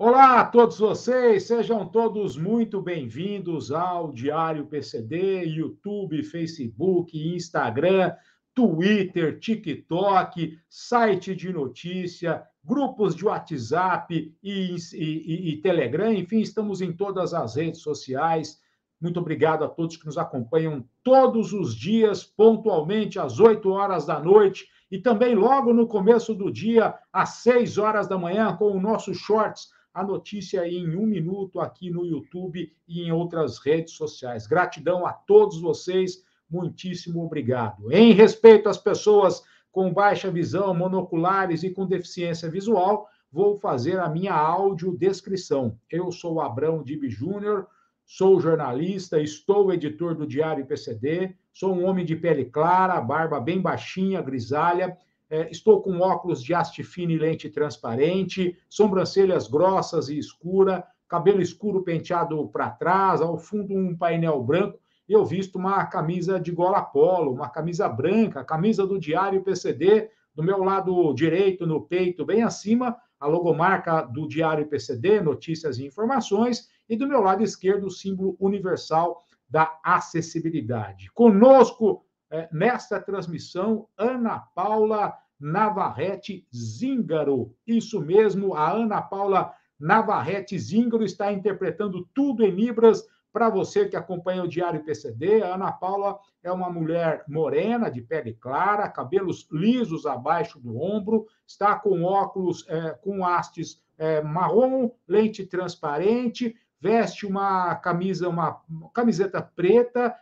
Olá a todos vocês, sejam todos muito bem-vindos ao Diário PCD, YouTube, Facebook, Instagram, Twitter, TikTok, site de notícia, grupos de WhatsApp e Telegram, enfim, estamos em todas as redes sociais. Muito obrigado a todos que nos acompanham todos os dias, pontualmente, às 8 horas da noite, e também logo no começo do dia, às 6 horas da manhã, com o nosso Shorts, a notícia em 1 minuto aqui no YouTube e em outras redes sociais. Gratidão a todos vocês, muitíssimo obrigado. Em respeito às pessoas com baixa visão, monoculares e com deficiência visual, vou fazer a minha audiodescrição. Eu sou Abrão Dib Júnior, sou jornalista, estou editor do Diário PCD, sou um homem de pele clara, barba bem baixinha, grisalha, estou com óculos de haste fina e lente transparente, sobrancelhas grossas e escura, cabelo escuro penteado para trás, ao fundo um painel branco. Eu visto uma camisa de gola polo, uma camisa branca, camisa do Diário PCD, do meu lado direito, no peito, bem acima, a logomarca do Diário PCD, Notícias e Informações, e do meu lado esquerdo, o símbolo universal da acessibilidade. Conosco, nesta transmissão, Ana Paula Navarrete Zíngaro. Isso mesmo, a Ana Paula Navarrete Zíngaro está interpretando tudo em Libras para você que acompanha o Diário PCD. A Ana Paula é uma mulher morena, de pele clara, cabelos lisos abaixo do ombro, está com óculos com hastes marrom, lente transparente, veste uma camiseta preta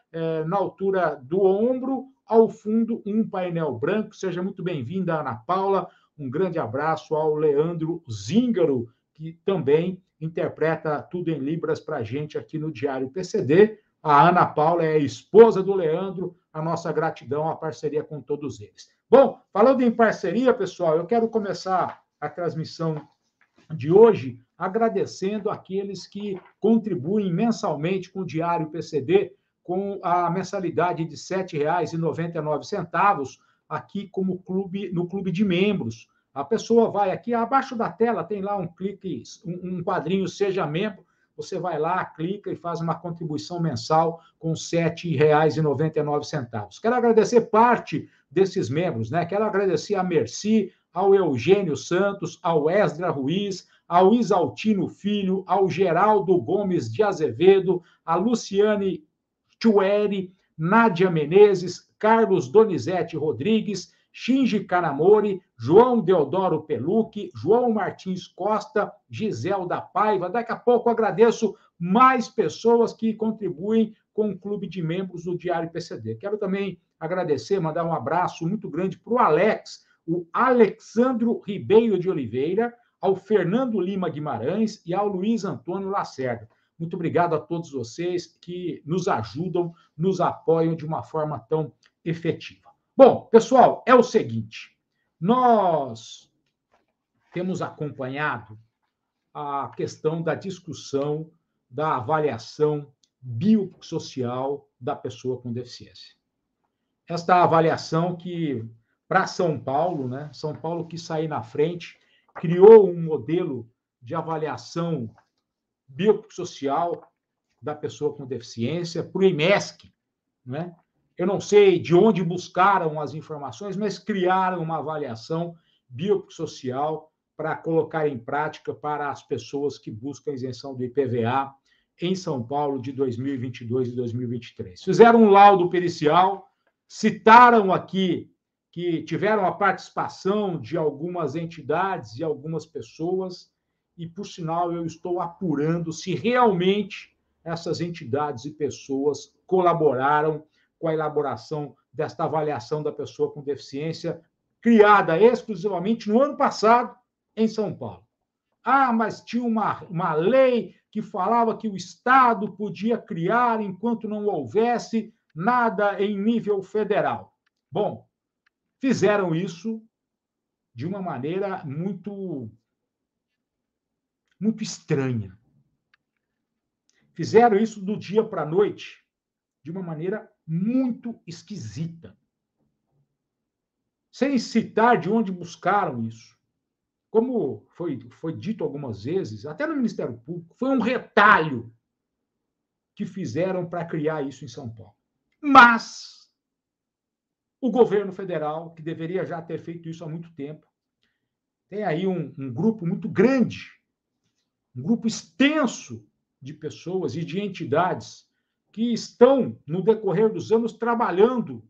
na altura do ombro, ao fundo um painel branco. Seja muito bem-vinda, Ana Paula. Um grande abraço ao Leandro Zíngaro, que também interpreta tudo em Libras para a gente aqui no Diário PCD. A Ana Paula é a esposa do Leandro, a nossa gratidão, a parceria com todos eles. Bom, falando em parceria, pessoal, eu quero começar a transmissão de hoje agradecendo aqueles que contribuem mensalmente com o Diário PCD, com a mensalidade de R$ 7,99 aqui como clube, no clube de membros. A pessoa vai aqui, abaixo da tela tem lá um clique, um quadrinho Seja Membro, você vai lá, clica e faz uma contribuição mensal com R$ 7,99. Quero agradecer parte desses membros, né? Quero agradecer a Merci, ao Eugênio Santos, ao Esdra Ruiz, ao Isaltino Filho, ao Geraldo Gomes de Azevedo, a Luciane Chueri, Nádia Menezes, Carlos Donizete Rodrigues, Shinji Kanamori, João Deodoro Pelucchi, João Martins Costa, Gisel da Paiva. Daqui a pouco eu agradeço mais pessoas que contribuem com o clube de membros do Diário PCD. Quero também agradecer, mandar um abraço muito grande para o Alex, o Alexandro Ribeiro de Oliveira, ao Fernando Lima Guimarães e ao Luiz Antônio Lacerda. Muito obrigado a todos vocês que nos ajudam, nos apoiam de uma forma tão efetiva. Bom, pessoal, é o seguinte, nós temos acompanhado a questão da discussão da avaliação biopsicossocial da pessoa com deficiência. Esta avaliação que, para São Paulo, né? São Paulo quis sair na frente, criou um modelo de avaliação biopsicossocial da pessoa com deficiência, para o IMESC, né? Eu não sei de onde buscaram as informações, mas criaram uma avaliação biopsicossocial para colocar em prática para as pessoas que buscam isenção do IPVA em São Paulo de 2022 e 2023. Fizeram um laudo pericial, citaram aqui que tiveram a participação de algumas entidades e algumas pessoas, e, por sinal, eu estou apurando se realmente essas entidades e pessoas colaboraram com a elaboração desta avaliação da pessoa com deficiência, criada exclusivamente no ano passado em São Paulo. Ah, mas tinha uma lei que falava que o Estado podia criar enquanto não houvesse nada em nível federal. Bom, fizeram isso de uma maneira muito estranha. Fizeram isso do dia para a noite de uma maneira muito esquisita. Sem citar de onde buscaram isso. como foi dito algumas vezes, até no Ministério Público, foi um retalho que fizeram para criar isso em São Paulo. Mas o governo federal, que deveria já ter feito isso há muito tempo, tem aí um grupo muito grande, um grupo extenso de pessoas e de entidades que estão, no decorrer dos anos, trabalhando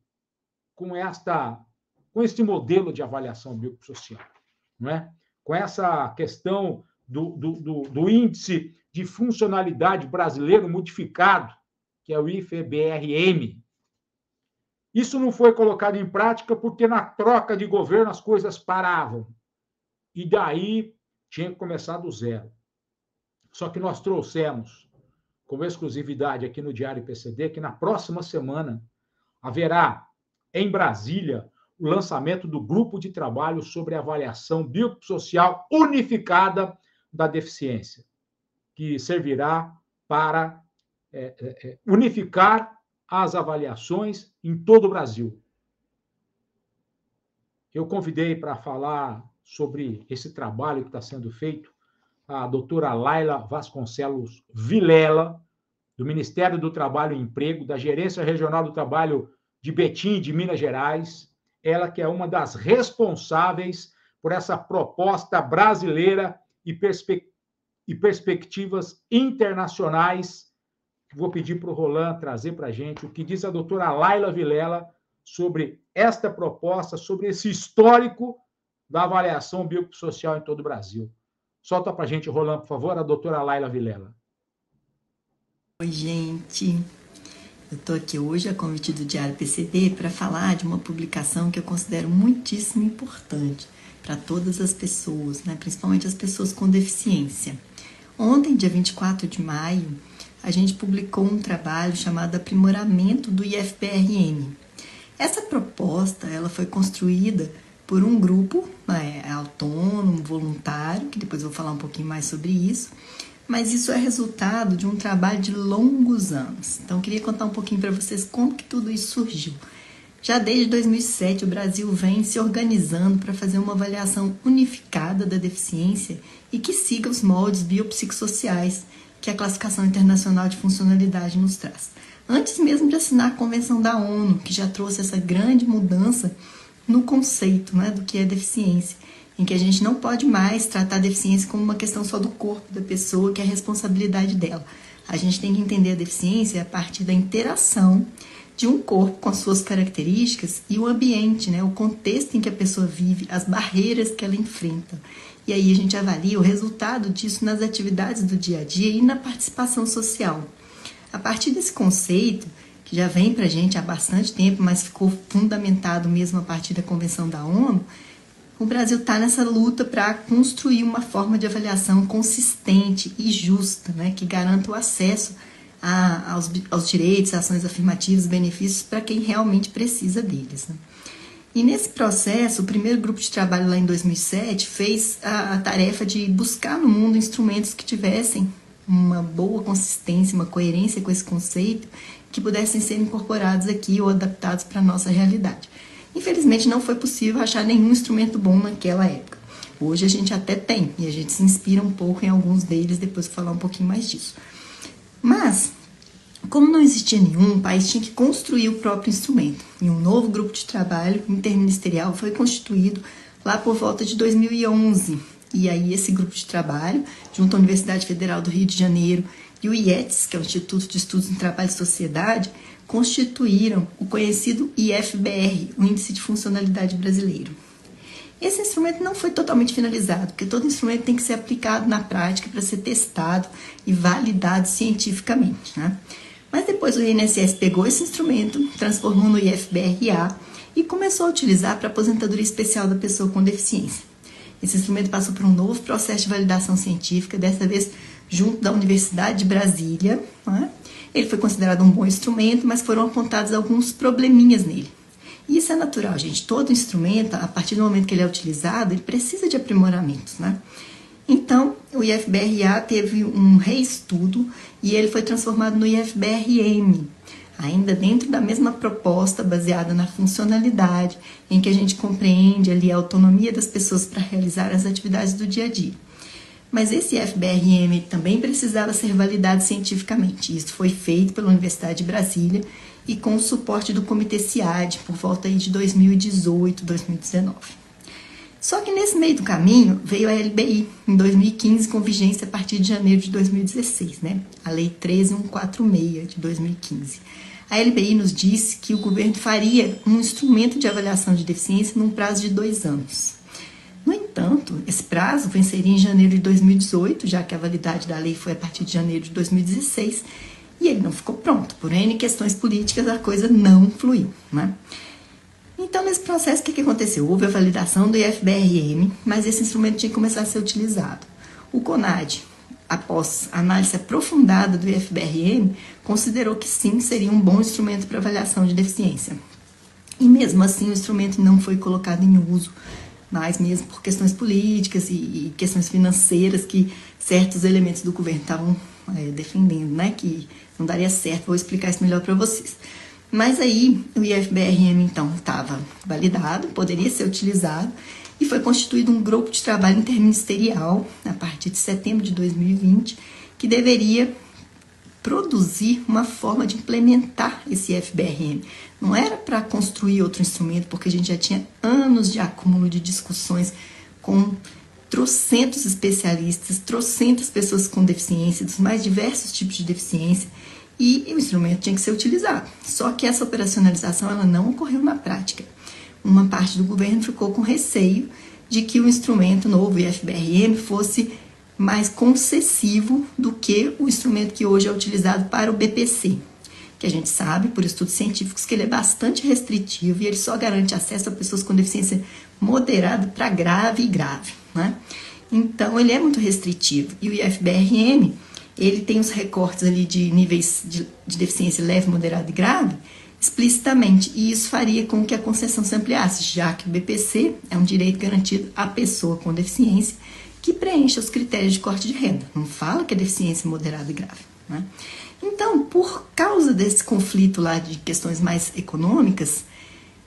com este modelo de avaliação biopsicossocial, não é? Com essa questão do índice de funcionalidade brasileiro modificado, que é o IFBRM. Isso não foi colocado em prática porque na troca de governo as coisas paravam. E daí tinha que começar do zero. Só que nós trouxemos, como exclusividade aqui no Diário PCD, que na próxima semana haverá em Brasília o lançamento do grupo de trabalho sobre avaliação biopsicossocial unificada da deficiência, que servirá para unificar as avaliações em todo o Brasil. Eu convidei para falar sobre esse trabalho que está sendo feito a doutora Laila Vasconcelos Vilela, do Ministério do Trabalho e Emprego, da Gerência Regional do Trabalho de Betim, de Minas Gerais, ela que é uma das responsáveis por essa proposta brasileira e perspectivas internacionais. Vou pedir para o Roland trazer para a gente o que diz a doutora Laila Vilela sobre esta proposta, sobre esse histórico da avaliação biopsicossocial em todo o Brasil. Solta para a gente, Roland, por favor, a doutora Laila Vilela. Oi, gente. Eu estou aqui hoje a convite do Diário PCD para falar de uma publicação que eu considero muitíssimo importante para todas as pessoas, né? Principalmente as pessoas com deficiência. Ontem, dia 24 de maio, a gente publicou um trabalho chamado Aprimoramento do IFBRM. Essa proposta ela foi construída por um grupo autônomo, voluntário, que depois eu vou falar um pouquinho mais sobre isso, mas isso é resultado de um trabalho de longos anos. Então, eu queria contar um pouquinho para vocês como que tudo isso surgiu. Já desde 2007, o Brasil vem se organizando para fazer uma avaliação unificada da deficiência e que siga os moldes biopsicossociais que a Classificação Internacional de Funcionalidade nos traz. Antes mesmo de assinar a Convenção da ONU, que já trouxe essa grande mudança no conceito, né, do que é deficiência, em que a gente não pode mais tratar a deficiência como uma questão só do corpo da pessoa, que é a responsabilidade dela. A gente tem que entender a deficiência a partir da interação de um corpo com as suas características e o ambiente, né, o contexto em que a pessoa vive, as barreiras que ela enfrenta. E aí a gente avalia o resultado disso nas atividades do dia a dia e na participação social. A partir desse conceito, que já vem para a gente há bastante tempo, mas ficou fundamentado mesmo a partir da Convenção da ONU, o Brasil está nessa luta para construir uma forma de avaliação consistente e justa, né, que garanta o acesso aos direitos, ações afirmativas, benefícios para quem realmente precisa deles, né? E nesse processo, o primeiro grupo de trabalho lá em 2007 fez a tarefa de buscar no mundo instrumentos que tivessem uma boa consistência, uma coerência com esse conceito, que pudessem ser incorporados aqui ou adaptados para a nossa realidade. Infelizmente, não foi possível achar nenhum instrumento bom naquela época. Hoje a gente até tem, e a gente se inspira um pouco em alguns deles, depois vou falar um pouquinho mais disso. Mas, como não existia nenhum, o país tinha que construir o próprio instrumento. E um novo grupo de trabalho interministerial foi constituído lá por volta de 2011. E aí esse grupo de trabalho, junto à Universidade Federal do Rio de Janeiro e o IETS, que é o Instituto de Estudos em Trabalho e Sociedade, constituíram o conhecido IFBR, o Índice de Funcionalidade Brasileiro. Esse instrumento não foi totalmente finalizado, porque todo instrumento tem que ser aplicado na prática para ser testado e validado cientificamente, né? Mas depois o INSS pegou esse instrumento, transformou no IFBRA e começou a utilizar para a aposentadoria especial da pessoa com deficiência. Esse instrumento passou por um novo processo de validação científica, dessa vez junto da Universidade de Brasília, né? Ele foi considerado um bom instrumento, mas foram apontados alguns probleminhas nele. E isso é natural, gente. Todo instrumento, a partir do momento que ele é utilizado, ele precisa de aprimoramentos, né? Então, o IFBRA teve um reestudo e ele foi transformado no IFBRM. ainda dentro da mesma proposta baseada na funcionalidade, em que a gente compreende ali a autonomia das pessoas para realizar as atividades do dia a dia. Mas esse FBRM também precisava ser validado cientificamente. Isso foi feito pela Universidade de Brasília e com o suporte do Comitê CIAD por volta aí de 2018, 2019. Só que nesse meio do caminho veio a LBI, em 2015, com vigência a partir de janeiro de 2016, né? A Lei 13146 de 2015. A LBI nos disse que o governo faria um instrumento de avaliação de deficiência num prazo de 2 anos. No entanto, esse prazo venceria em janeiro de 2018, já que a validade da lei foi a partir de janeiro de 2016, e ele não ficou pronto. Por N questões políticas, a coisa não fluiu, né? Então, nesse processo, o que aconteceu? Houve a validação do IFBRM, mas esse instrumento tinha que começar a ser utilizado. O CONAD, após análise aprofundada do IFBRM, considerou que sim, seria um bom instrumento para avaliação de deficiência. E mesmo assim, o instrumento não foi colocado em uso, mas mesmo por questões políticas e questões financeiras que certos elementos do governo estavam defendendo, né, que não daria certo. Vou explicar isso melhor para vocês. Mas aí o IFBRM, então, estava validado, poderia ser utilizado, e foi constituído um grupo de trabalho interministerial, a partir de setembro de 2020, que deveria produzir uma forma de implementar esse IFBRM. Não era para construir outro instrumento, porque a gente já tinha anos de acúmulo de discussões com trocentos especialistas, trocentas pessoas com deficiência, dos mais diversos tipos de deficiência, e o instrumento tinha que ser utilizado. Só que essa operacionalização ela não ocorreu na prática. Uma parte do governo ficou com receio de que o instrumento novo, o IFBRM, fosse mais concessivo do que o instrumento que hoje é utilizado para o BPC, que a gente sabe, por estudos científicos, que ele é bastante restritivo e ele só garante acesso a pessoas com deficiência moderada para grave e grave, né? Então, ele é muito restritivo. E o IFBRM, ele tem os recortes ali de níveis de deficiência leve, moderada e grave, explicitamente, e isso faria com que a concessão se ampliasse, já que o BPC é um direito garantido à pessoa com deficiência que preencha os critérios de corte de renda. Não fala que é deficiência moderada e grave, né? Então, por causa desse conflito lá de questões mais econômicas,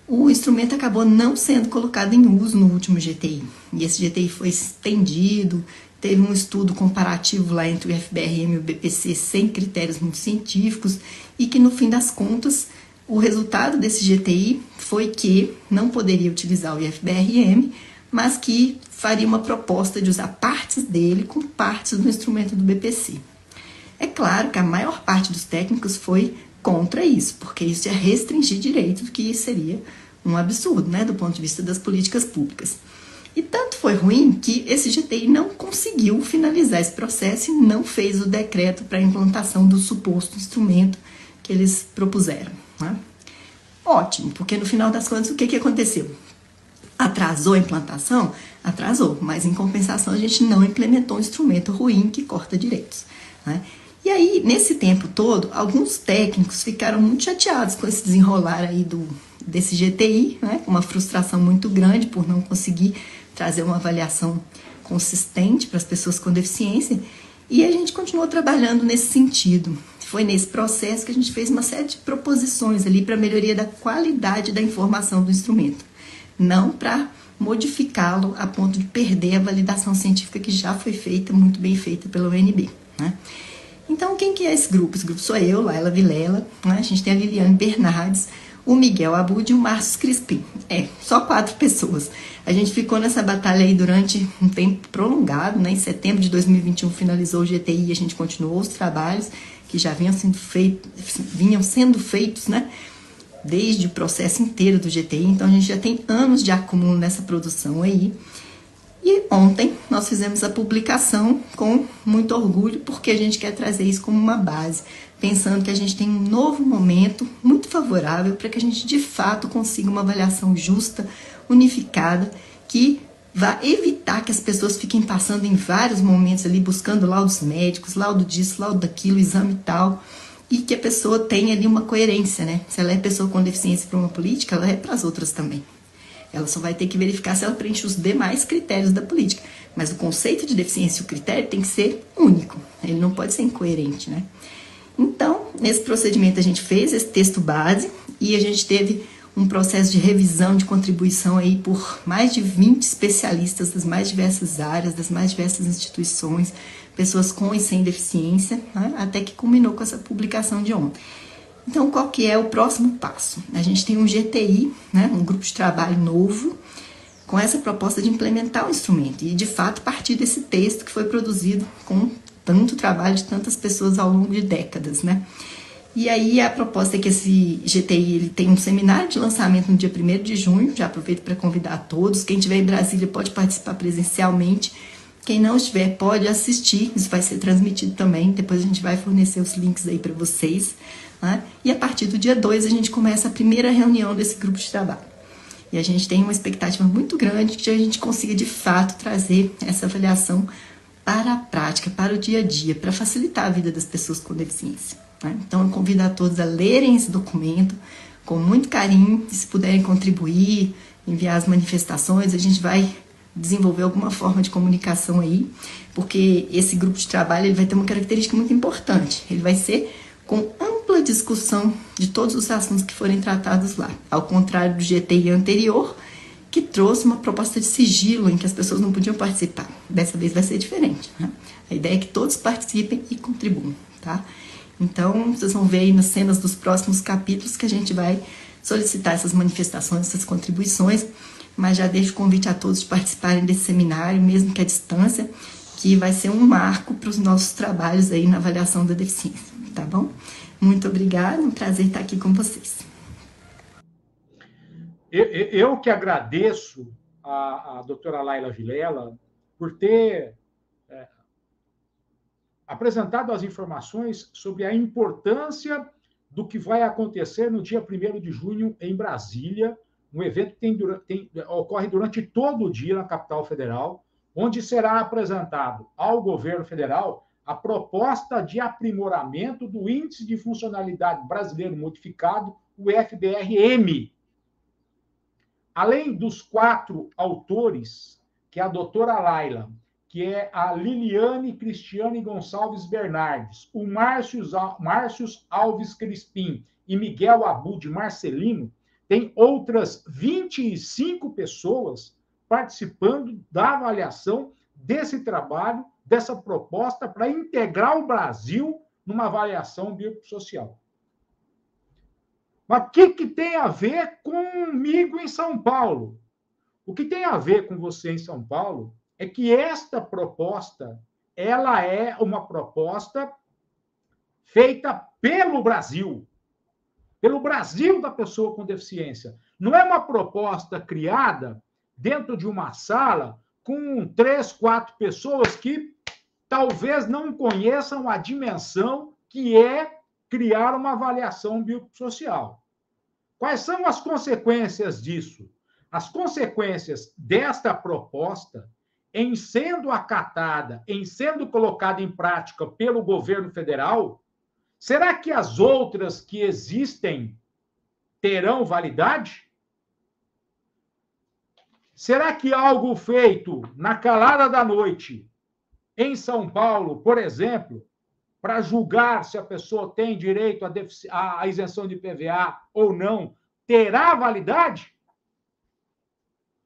o instrumento acabou não sendo colocado em uso no último GTI. E esse GTI foi estendido, teve um estudo comparativo lá entre o IFBRM e o BPC sem critérios muito científicos, e que no fim das contas, o resultado desse GTI foi que não poderia utilizar o IFBRM, mas que faria uma proposta de usar partes dele com partes do instrumento do BPC. É claro que a maior parte dos técnicos foi contra isso, porque isso ia restringir direitos, que seria um absurdo, né, do ponto de vista das políticas públicas. E tanto foi ruim que esse GTI não conseguiu finalizar esse processo e não fez o decreto para a implantação do suposto instrumento que eles propuseram, né? Ótimo, porque no final das contas o que aconteceu? Atrasou a implantação? Atrasou, mas em compensação a gente não implementou um instrumento ruim que corta direitos, né? E aí, nesse tempo todo, alguns técnicos ficaram muito chateados com esse desenrolar aí desse GTI, né? Uma frustração muito grande por não conseguir trazer uma avaliação consistente para as pessoas com deficiência, e a gente continuou trabalhando nesse sentido. Foi nesse processo que a gente fez uma série de proposições ali para melhoria da qualidade da informação do instrumento, não para modificá-lo a ponto de perder a validação científica que já foi feita, muito bem feita pela UNB, né? Então, quem que é esse grupo? Esse grupo sou eu, Laila Vilela, né? A gente tem a Liliane Bernardes, o Miguel Abud e o Márcio Crispim. Só 4 pessoas. A gente ficou nessa batalha aí durante um tempo prolongado, né? Em setembro de 2021 finalizou o GTI e a gente continuou os trabalhos que já vinham sendo feitos, né? Desde o processo inteiro do GTI. Então, a gente já tem anos de acúmulo nessa produção aí. E ontem nós fizemos a publicação com muito orgulho, porque a gente quer trazer isso como uma base, pensando que a gente tem um novo momento muito favorável para que a gente de fato consiga uma avaliação justa, unificada, que vá evitar que as pessoas fiquem passando em vários momentos ali buscando laudos médicos, laudo disso, laudo daquilo, exame e tal, e que a pessoa tenha ali uma coerência, né? Se ela é pessoa com deficiência para uma política, ela é para as outras também. Ela só vai ter que verificar se ela preenche os demais critérios da política. Mas o conceito de deficiência e o critério tem que ser único. Ele não pode ser incoerente, né? Então, nesse procedimento a gente fez esse texto base e a gente teve um processo de revisão de contribuição aí por mais de 20 especialistas das mais diversas áreas, das mais diversas instituições, pessoas com e sem deficiência, né? Até que culminou com essa publicação de ontem. Então, qual que é o próximo passo? A gente tem um GTI, né, um grupo de trabalho novo, com essa proposta de implementar o instrumento e, de fato, partir desse texto que foi produzido com tanto trabalho de tantas pessoas ao longo de décadas, né? E aí a proposta é que esse GTI ele tem um seminário de lançamento no dia 1º de junho, já aproveito para convidar todos, quem estiver em Brasília pode participar presencialmente, quem não estiver pode assistir, isso vai ser transmitido também, depois a gente vai fornecer os links aí para vocês, né? E a partir do dia 2 a gente começa a primeira reunião desse grupo de trabalho. E a gente tem uma expectativa muito grande de que a gente consiga, de fato, trazer essa avaliação para a prática, para o dia a dia, para facilitar a vida das pessoas com deficiência, né? Então, eu convido a todos a lerem esse documento com muito carinho, e se puderem contribuir, enviar as manifestações, a gente vai desenvolver alguma forma de comunicação aí, porque esse grupo de trabalho ele vai ter uma característica muito importante, ele vai ser com ampla discussão de todos os assuntos que forem tratados lá, ao contrário do GTI anterior, que trouxe uma proposta de sigilo em que as pessoas não podiam participar. Dessa vez vai ser diferente, né? A ideia é que todos participem e contribuam, tá? Então, vocês vão ver aí nas cenas dos próximos capítulos que a gente vai solicitar essas manifestações, essas contribuições, mas já deixo o convite a todos de participarem desse seminário, mesmo que à distância, que vai ser um marco para os nossos trabalhos aí na avaliação da deficiência, tá bom? Muito obrigada, um prazer estar aqui com vocês. Eu que agradeço a doutora Laila Vilela por ter apresentado as informações sobre a importância do que vai acontecer no dia 1º de junho em Brasília, um evento que ocorre durante todo o dia na capital federal, onde será apresentado ao governo federal a proposta de aprimoramento do Índice de Funcionalidade Brasileiro Modificado, o FBR-M. Além dos 4 autores, que é a doutora Laila, que é a Liliane Cristiane Gonçalves Bernardes, o Márcio Alves Crispim e Miguel Abud Marcelino, tem outras 25 pessoas participando da avaliação desse trabalho, dessa proposta para integrar o Brasil numa avaliação biopsicossocial. Mas o que tem a ver comigo em São Paulo? O que tem a ver com você em São Paulo é que esta proposta, ela é uma proposta feita pelo Brasil da pessoa com deficiência. Não é uma proposta criada dentro de uma sala com 3, 4 pessoas que talvez não conheçam a dimensão que é criar uma avaliação biopsicossocial. Quais são as consequências disso? As consequências desta proposta, em sendo acatada, em sendo colocada em prática pelo governo federal, será que as outras que existem terão validade? Será que algo feito na calada da noite, em São Paulo, por exemplo, para julgar se a pessoa tem direito à isenção de PVA ou não, terá validade?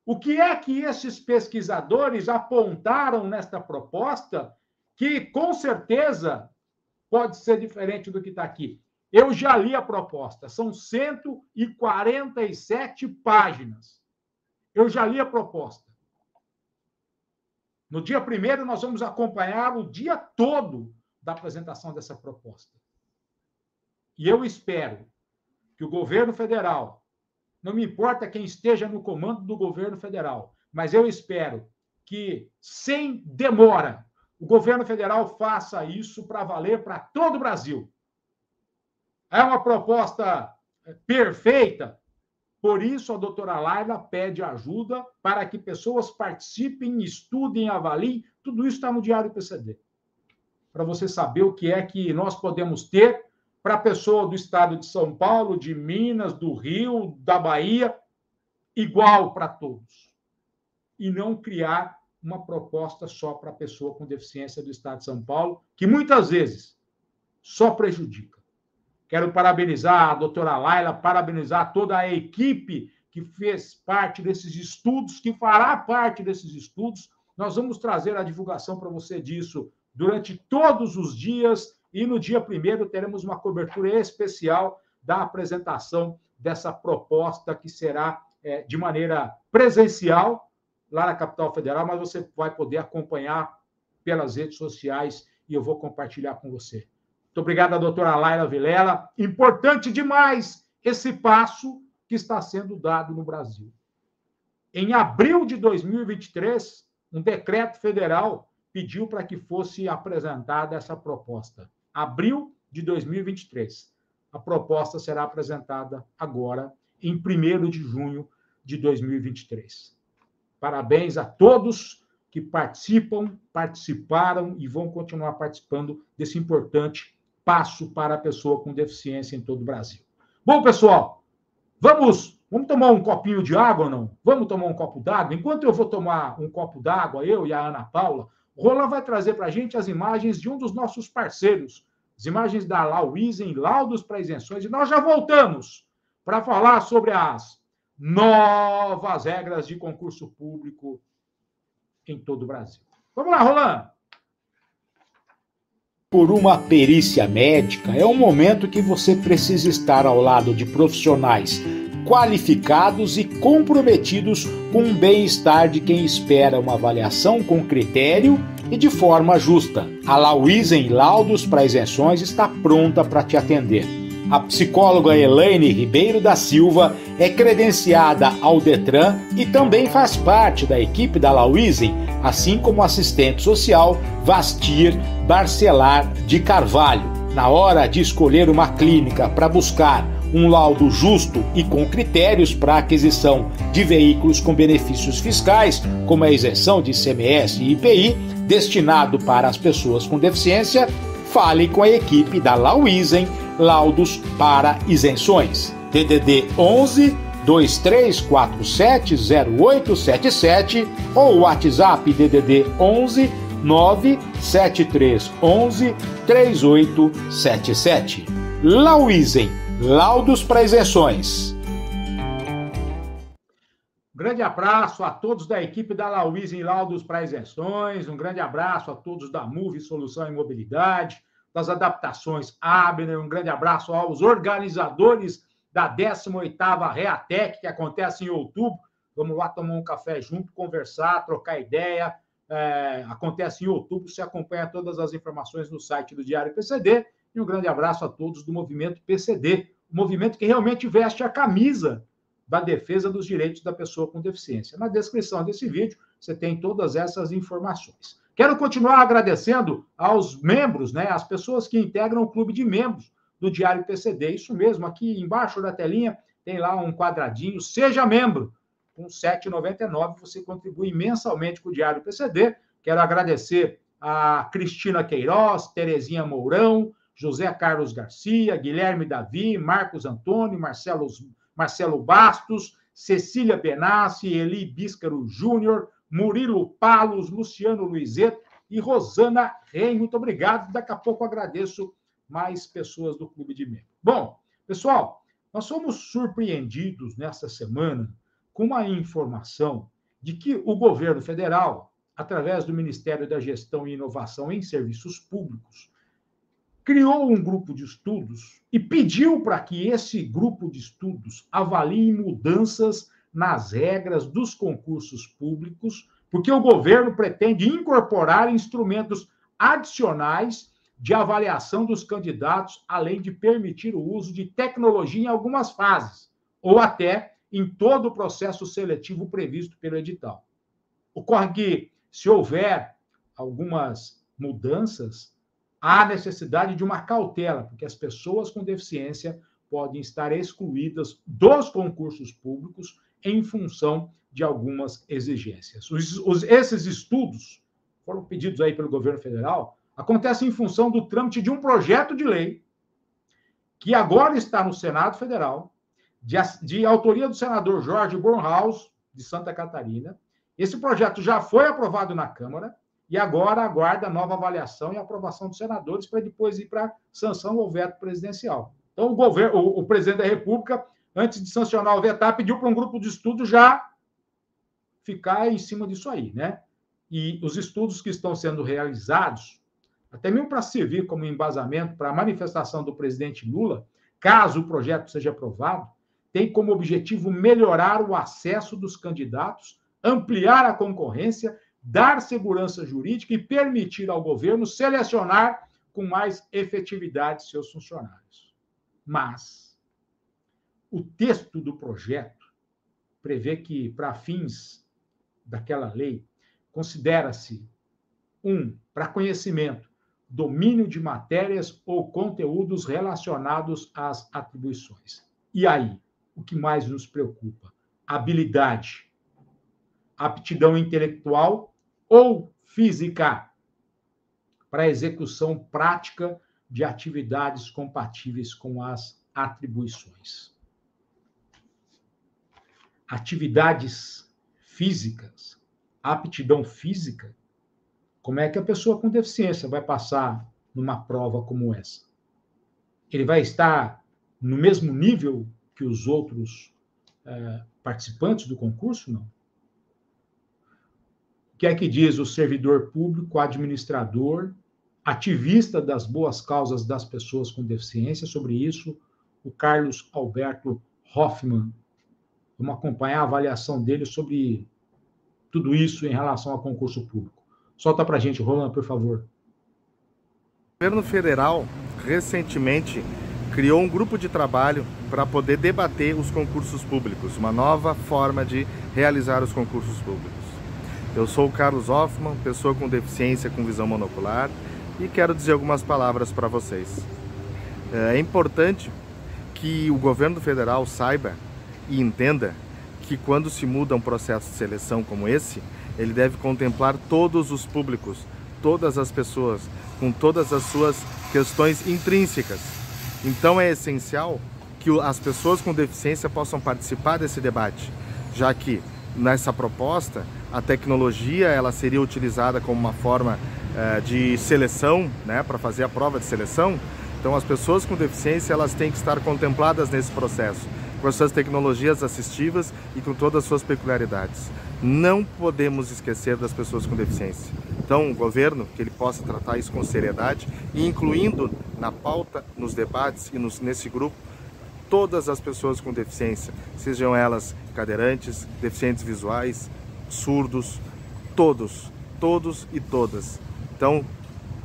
O que é que esses pesquisadores apontaram nesta proposta que, com certeza, pode ser diferente do que está aqui? Eu já li a proposta, são 147 páginas. Eu já li a proposta. No dia 1º, nós vamos acompanhar o dia todo da apresentação dessa proposta. E eu espero que o governo federal, não me importa quem esteja no comando do governo federal, mas eu espero que, sem demora, o governo federal faça isso para valer para todo o Brasil. É uma proposta perfeita, por isso a doutora Laila pede ajuda para que pessoas participem, estudem, avaliem. Tudo isso está no Diário PCD, para você saber o que é que nós podemos ter para a pessoa do estado de São Paulo, de Minas, do Rio, da Bahia, igual para todos. E não criar uma proposta só para a pessoa com deficiência do estado de São Paulo, que muitas vezes só prejudica. Quero parabenizar a doutora Laila, parabenizar toda a equipe que fez parte desses estudos, que fará parte desses estudos. Nós vamos trazer a divulgação para você disso durante todos os dias e no dia 1º teremos uma cobertura especial da apresentação dessa proposta que será de maneira presencial lá na Capital Federal, mas você vai poder acompanhar pelas redes sociais e eu vou compartilhar com você. Muito obrigado, doutora Laila Vilela. Importante demais esse passo que está sendo dado no Brasil. Em abril de 2023, um decreto federal pediu para que fosse apresentada essa proposta. Abril de 2023. A proposta será apresentada agora, em 1º de junho de 2023. Parabéns a todos que participaram e vão continuar participando desse importante passo para a pessoa com deficiência em todo o Brasil. Bom, pessoal, vamos tomar um copinho de água ou não? Vamos tomar um copo d'água? Enquanto eu vou tomar um copo d'água, eu e a Ana Paula, o Roland vai trazer para a gente as imagens de um dos nossos parceiros, as imagens da Lauisen, laudos para isenções, e nós já voltamos para falar sobre as novas regras de concurso público em todo o Brasil. Vamos lá, Roland! Por uma perícia médica, é um momento que você precisa estar ao lado de profissionais qualificados e comprometidos com o bem-estar de quem espera uma avaliação com critério e de forma justa. A Lauisen Laudos para Isenções está pronta para te atender. A psicóloga Elaine Ribeiro da Silva é credenciada ao Detran e também faz parte da equipe da Lauisen, assim como o assistente social Vastir Barcelar de Carvalho. Na hora de escolher uma clínica para buscar um laudo justo e com critérios para aquisição de veículos com benefícios fiscais, como a isenção de ICMS e IPI, destinado para as pessoas com deficiência, fale com a equipe da Lauisen Laudos para Isenções. DDD 11 2347 0877 ou WhatsApp DDD 11 97311 3877. Lauisen Laudos para Isenções. Um grande abraço a todos da equipe da Lauisen Laudos para Isenções, um grande abraço a todos da Move Solução em Mobilidade, das adaptações Abner, um grande abraço aos organizadores da 18ª Reatec, que acontece em outubro. Vamos lá tomar um café junto, conversar, trocar ideia. Acontece em outubro, você acompanha todas as informações no site do Diário PCD. E um grande abraço a todos do movimento PCD, o movimento que realmente veste a camisa da defesa dos direitos da pessoa com deficiência. Na descrição desse vídeo, você tem todas essas informações. Quero continuar agradecendo aos membros, as pessoas que integram o clube de membros do Diário PCD. Isso mesmo, aqui embaixo da telinha tem lá um quadradinho, seja membro. Com R$ 7,99 você contribui mensalmente com o Diário PCD. Quero agradecer a Cristina Queiroz, Terezinha Mourão, José Carlos Garcia, Guilherme Davi, Marcos Antônio, Marcelo Bastos, Cecília Benassi, Eli Bíscaro Júnior, Murilo Palos, Luciano Luizeto e Rosana Rei. Muito obrigado. Daqui a pouco agradeço mais pessoas do Clube de Membros. Bom, pessoal, nós fomos surpreendidos nessa semana com uma informação de que o governo federal, através do Ministério da Gestão e Inovação em Serviços Públicos, criou um grupo de estudos e pediu para que esse grupo de estudos avalie mudanças nas regras dos concursos públicos, porque o governo pretende incorporar instrumentos adicionais de avaliação dos candidatos, além de permitir o uso de tecnologia em algumas fases, ou até em todo o processo seletivo previsto pelo edital. Ocorre que, se houver algumas mudanças, há necessidade de uma cautela, porque as pessoas com deficiência podem estar excluídas dos concursos públicos em função de algumas exigências. Esses estudos foram pedidos aí pelo governo federal, acontecem em função do trâmite de um projeto de lei que agora está no Senado Federal, de autoria do senador Jorge Bornhaus, de Santa Catarina. Esse projeto já foi aprovado na Câmara e agora aguarda a nova avaliação e aprovação dos senadores para depois ir para sanção ou veto presidencial. Então, o presidente da República, antes de sancionar ou vetar, pediu para um grupo de estudo já ficar em cima disso aí, né? E os estudos que estão sendo realizados, até mesmo para servir como embasamento para a manifestação do presidente Lula, caso o projeto seja aprovado, tem como objetivo melhorar o acesso dos candidatos, ampliar a concorrência, dar segurança jurídica e permitir ao governo selecionar com mais efetividade seus funcionários. Mas o texto do projeto prevê que, para fins daquela lei, considera-se para conhecimento, domínio de matérias ou conteúdos relacionados às atribuições. E aí, o que mais nos preocupa? Habilidade, aptidão intelectual ou física para a execução prática de atividades compatíveis com as atribuições. Atividades físicas, aptidão física, como é que a pessoa com deficiência vai passar numa prova como essa? Ele vai estar no mesmo nível que os outros participantes do concurso? Não. O que é que diz o servidor público, administrador, ativista das boas causas das pessoas com deficiência? Sobre isso, o Carlos Alberto Hoffmann. Vamos acompanhar a avaliação dele sobre tudo isso em relação ao concurso público. Solta para a gente, Roland, por favor. O governo federal, recentemente, criou um grupo de trabalho para poder debater os concursos públicos, uma nova forma de realizar os concursos públicos. Eu sou o Carlos Hoffmann, pessoa com deficiência com visão monocular, e quero dizer algumas palavras para vocês. É importante que o governo federal saiba e entenda que quando se muda um processo de seleção como esse, ele deve contemplar todos os públicos, todas as pessoas, com todas as suas questões intrínsecas. Então é essencial que as pessoas com deficiência possam participar desse debate, já que nessa proposta a tecnologia ela seria utilizada como uma forma de seleção, né, para fazer a prova de seleção. Então as pessoas com deficiência elas têm que estar contempladas nesse processo, com as suas tecnologias assistivas e com todas as suas peculiaridades. Não podemos esquecer das pessoas com deficiência. Então, o governo, que ele possa tratar isso com seriedade e incluindo na pauta, nos debates e nesse grupo, todas as pessoas com deficiência, sejam elas cadeirantes, deficientes visuais, surdos, todos e todas. Então,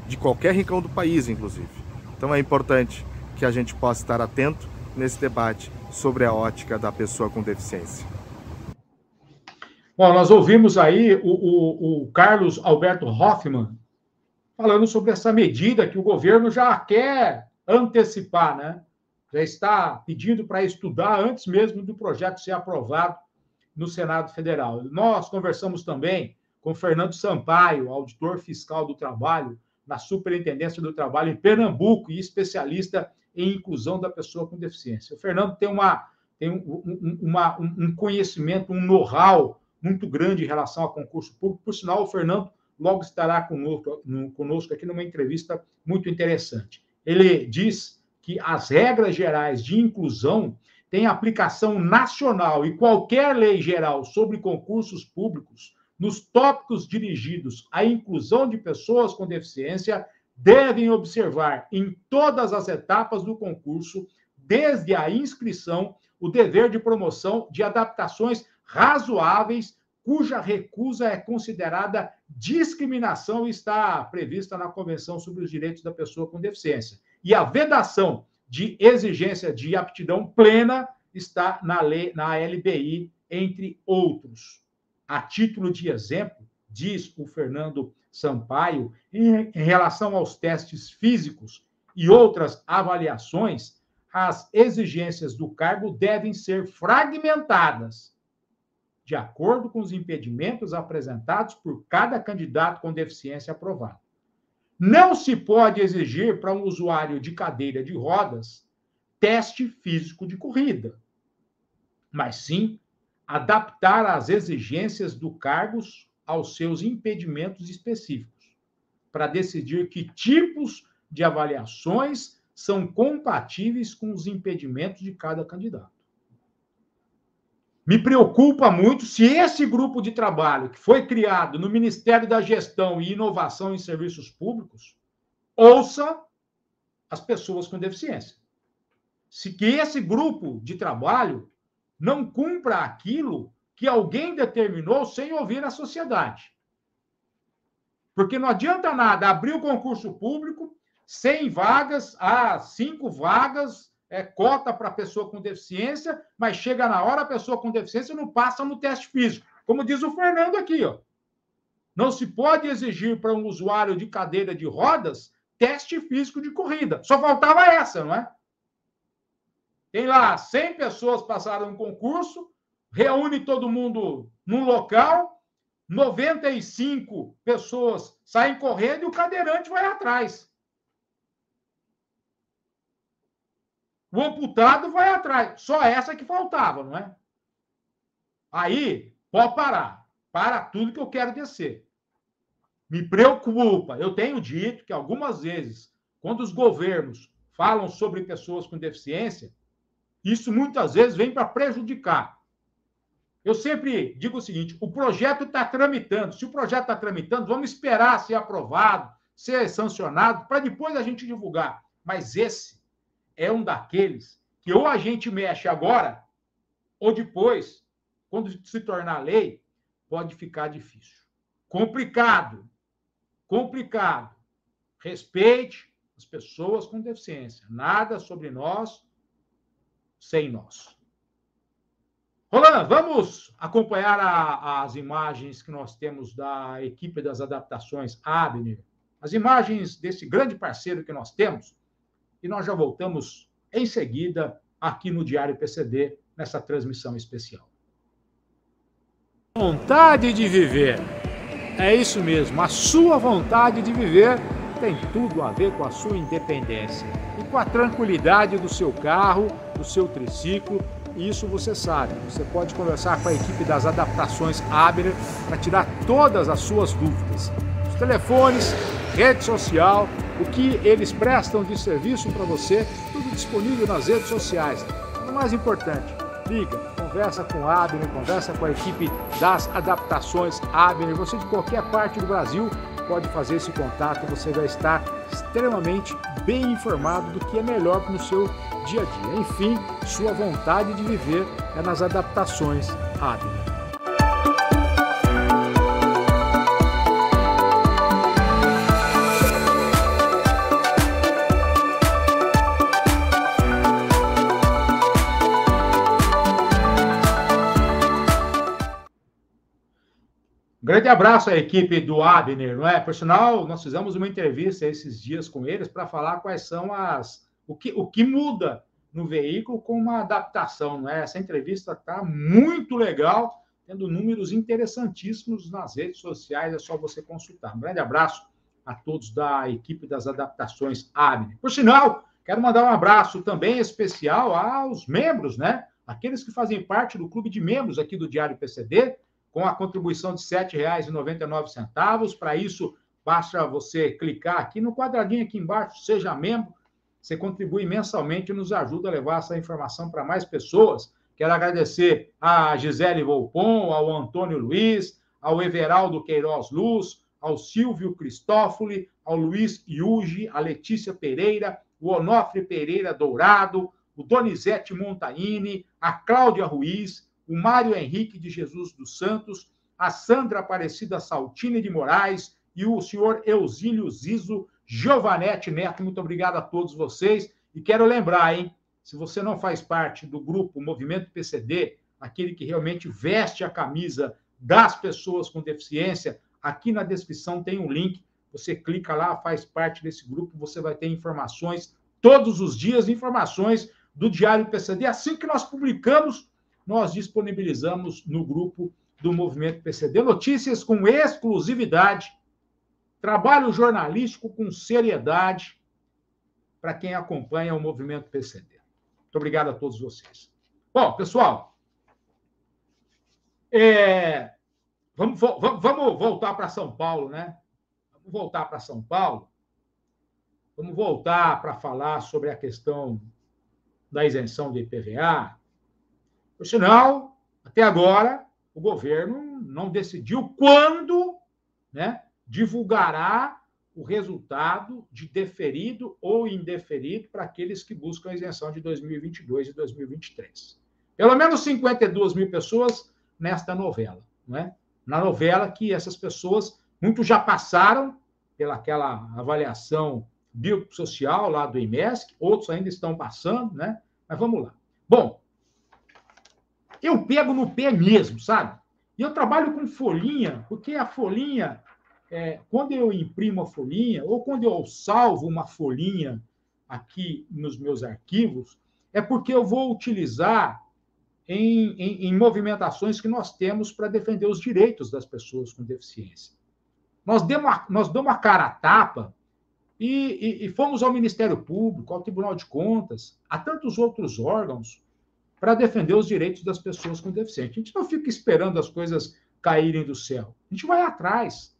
de qualquer rincão do país, inclusive. Então, é importante que a gente possa estar atento nesse debate sobre a ótica da pessoa com deficiência. Bom, nós ouvimos aí o Carlos Alberto Hoffmann falando sobre essa medida que o governo já quer antecipar, né? Já está pedindo para estudar antes mesmo do projeto ser aprovado no Senado Federal. Nós conversamos também com Fernando Sampaio, auditor fiscal do trabalho, na Superintendência do Trabalho em Pernambuco e especialista em inclusão da pessoa com deficiência. O Fernando tem um conhecimento, um know-how muito grande em relação ao concurso público. Por sinal, o Fernando logo estará conosco aqui numa entrevista muito interessante. Ele diz que as regras gerais de inclusão têm aplicação nacional e qualquer lei geral sobre concursos públicos, nos tópicos dirigidos à inclusão de pessoas com deficiência, devem observar em todas as etapas do concurso, desde a inscrição, o dever de promoção de adaptações razoáveis, cuja recusa é considerada discriminação e está prevista na Convenção sobre os Direitos da Pessoa com Deficiência. E a vedação de exigência de aptidão plena está na LBI, entre outros. A título de exemplo, diz o Fernando Sampaio, em relação aos testes físicos e outras avaliações, as exigências do cargo devem ser fragmentadas, de acordo com os impedimentos apresentados por cada candidato com deficiência aprovado. Não se pode exigir para um usuário de cadeira de rodas teste físico de corrida, mas sim adaptar as exigências do cargo aos seus impedimentos específicos. para decidir que tipos de avaliações são compatíveis com os impedimentos de cada candidato. Me preocupa muito se esse grupo de trabalho que foi criado no Ministério da Gestão e Inovação em Serviços Públicos ouça as pessoas com deficiência. Se que esse grupo de trabalho não cumpra aquilo que alguém determinou sem ouvir a sociedade. Porque não adianta nada abrir o concurso público, 100 vagas, 5 vagas, cota para pessoa com deficiência, mas chega na hora, a pessoa com deficiência não passa no teste físico. Como diz o Fernando aqui, ó. Não se pode exigir para um usuário de cadeira de rodas teste físico de corrida. Só faltava essa, não é? Tem lá 100 pessoas passaram no concurso, reúne todo mundo num local, 95 pessoas saem correndo e o cadeirante vai atrás. O amputado vai atrás. Só essa que faltava, não é? Aí, pode parar. Para tudo que eu quero descer. Me preocupa. Eu tenho dito que algumas vezes, quando os governos falam sobre pessoas com deficiência, isso muitas vezes vem para prejudicar. Eu sempre digo o seguinte, o projeto está tramitando. Se o projeto está tramitando, vamos esperar ser aprovado, ser sancionado, para depois a gente divulgar. Mas esse é um daqueles que ou a gente mexe agora, ou depois, quando se tornar lei, pode ficar difícil. Complicado. Complicado. Respeite as pessoas com deficiência. Nada sobre nós sem nós. Roland, vamos acompanhar as imagens que nós temos da equipe das adaptações Abner, as imagens desse grande parceiro que nós temos, e nós já voltamos em seguida aqui no Diário PCD, nessa transmissão especial. Vontade de viver. É isso mesmo, a sua vontade de viver tem tudo a ver com a sua independência e com a tranquilidade do seu carro, do seu triciclo. E isso você sabe, você pode conversar com a equipe das adaptações Abner para tirar todas as suas dúvidas. Os telefones, rede social, o que eles prestam de serviço para você, tudo disponível nas redes sociais. O mais importante, liga, conversa com a Abner, conversa com a equipe das adaptações Abner. Você de qualquer parte do Brasil pode fazer esse contato, você vai estar extremamente bem informado do que é melhor no seu dia a dia. Enfim, sua vontade de viver é nas adaptações Abner. Grande abraço à equipe do Abner, não é? Por sinal, nós fizemos uma entrevista esses dias com eles para falar quais são o que muda no veículo com uma adaptação, não é? Essa entrevista está muito legal, tendo números interessantíssimos nas redes sociais, é só você consultar. Um grande abraço a todos da equipe das adaptações Abner. Por sinal, quero mandar um abraço também especial aos membros, né? Aqueles que fazem parte do clube de membros aqui do Diário PCD, com a contribuição de R$ 7,99. Para isso, basta você clicar aqui no quadradinho aqui embaixo, seja membro, você contribui mensalmente e nos ajuda a levar essa informação para mais pessoas. Quero agradecer a Gisele Volpon, ao Antônio Luiz, ao Everaldo Queiroz Luz, ao Silvio Cristófoli, ao Luiz Iugi, a Letícia Pereira, o Onofre Pereira Dourado, o Donizete Montaini, a Cláudia Ruiz, o Mário Henrique de Jesus dos Santos, a Sandra Aparecida Saltini de Moraes e o senhor Eusílio Zizo Giovanetti Neto. Muito obrigado a todos vocês. E quero lembrar, hein, se você não faz parte do grupo Movimento PCD, aquele que realmente veste a camisa das pessoas com deficiência, aqui na descrição tem um link, você clica lá, faz parte desse grupo, você vai ter informações todos os dias, informações do Diário PCD. Assim que nós publicamos, nós disponibilizamos no grupo do Movimento PCD notícias com exclusividade, trabalho jornalístico com seriedade para quem acompanha o Movimento PCD. Muito obrigado a todos vocês. Bom, pessoal, vamos voltar para São Paulo, né? vamos voltar para São Paulo, vamos voltar para falar sobre a questão da isenção do IPVA. Por sinal, até agora, o governo não decidiu quando, né, divulgará o resultado de deferido ou indeferido para aqueles que buscam a isenção de 2022 e 2023. Pelo menos 52 mil pessoas nesta novela, não é? Na novela que essas pessoas, muitos já passaram pelaquela avaliação biopsicossocial lá do IMESC, outros ainda estão passando, né? Mas vamos lá. Bom, eu pego no pé mesmo, sabe? E eu trabalho com folhinha, porque a folhinha, quando eu imprimo a folhinha, ou quando eu salvo uma folhinha aqui nos meus arquivos, é porque eu vou utilizar em movimentações que nós temos para defender os direitos das pessoas com deficiência. Nós damos a cara a tapa e fomos ao Ministério Público, ao Tribunal de Contas, a tantos outros órgãos para defender os direitos das pessoas com deficiência. A gente não fica esperando as coisas caírem do céu. A gente vai atrás.